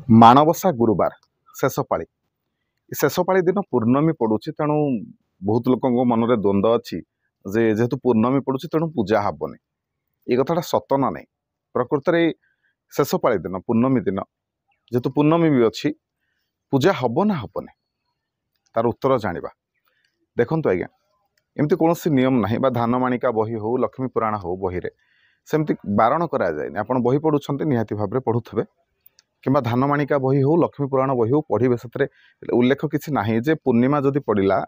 माणवसा गुरुवार शेष पाली शेष पाली दिन पूर्णमी पड़ुछि तेणु बहुत लोक मन में द्वंद्व अच्छी जेहेतु पूर्णमी पड़ुछि तेणु पूजा हेनी ये कथाटा सत ना नहीं प्रकृत में शेष पाली दिन पूर्णमी दिन जेहेतु पूर्णमी भी अच्छी पूजा हम ना हेनी तार उत्तर जाना देखु आज्ञा एमती कौन नियम ना धान माणिका बही हो लक्ष्मी पुराण हो बही सेमती बारण कराए आप बही पढ़ुंट निहाती भाव में पढ़ुवे कि धान माणिका बही हो लक्ष्मी पुराण बही हो पढ़े से उल्लेख किसी ना जे पूर्णिमा जदि पड़ा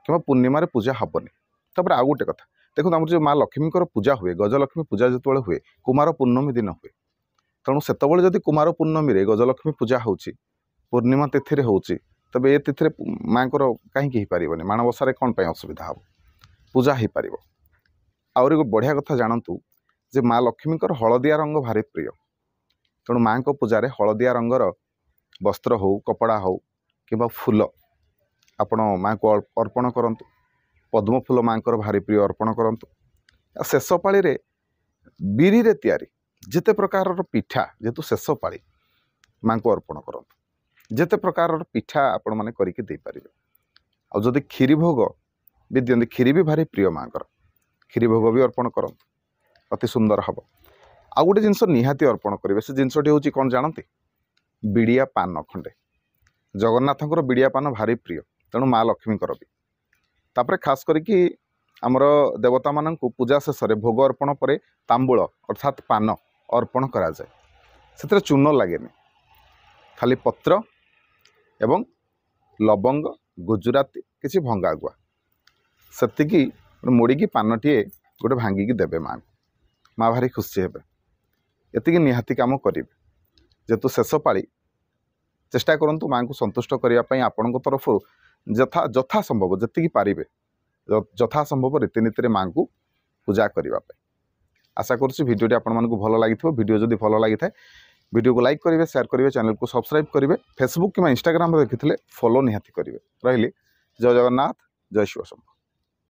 कि पूर्णिम पूजा हेनी तापर आउ गोटे कथा देखो आम जो माँ लक्ष्मी पूजा हुए गजलक्ष्मी पूजा जो हुए कुमार पूर्णमी दिन हुए तेणु से जदि कुमार पूर्णमी गजलक्ष्मी पूजा हो पूर्णिमा तिथि हो तबे ये तिथि माँ को कहीं पारनि माणवसार कौन असुविधा हम पूजा हो पार आहरी बढ़िया कथा जानतु जे माँ लक्ष्मी हलदिया रंग भारी प्रिय तेणु माँ को पूजा रे हलदिया रंगर वस्त्र हो कपड़ा हो कि फूल आपण माँ को अर्पण करंतु पद्म फूल माँ को भारी प्रिय अर्पण करंतु शेष पाली रे बिरी रे तैयारी जिते प्रकार पिठा जेहेतु शेष पाली माँ को अर्पण करंतु जिते प्रकार पिठा आपण माने करिके दे पारिबे आ जदि खीरी भोग भी दियंती खीरी भी भारी प्रिय माँ को खीरी भोग भी अर्पण करंतु अति सुंदर हम आउ गोटे जिनस निहाती अर्पण करेंगे से जिनसटी हूँ कौन जानते बिड़िया पान खंडे जगन्नाथंकर बिड़िया पान भारी प्रिय तेणु माँ लक्ष्मीकर भी तापर खास करिकी आमर देवता मान पूजा शेष भोग अर्पण पर तांबूल अर्थात पान अर्पण करा जाए से चून लगे खाली पत्र एवं लवंग गुजराती किसी भंगा गुआ से मोड़ी पानटीए गोटे भांगिकी देवे माँ माँ भारी खुशी हे एति निहाती काम करेंगे जेहेतु शेष पाली चेष्टा करूँ माँ को संतुष्ट करने आपण तरफ यथा यथा संभव जी पारे यथा संभव रीतिनीति माँ को पूजा करने आशा करुँच भिडियोटी आपण भल लगी भिडियो जदि भल लगी था वीडियो को लाइक करेंगे शेयर करेंगे चैनल को सब्सक्राइब करेंगे फेसबुक कि इंस्टाग्राम देखी फॉलो निहाती करेंगे रही जय जगन्नाथ जय शिव शंभु।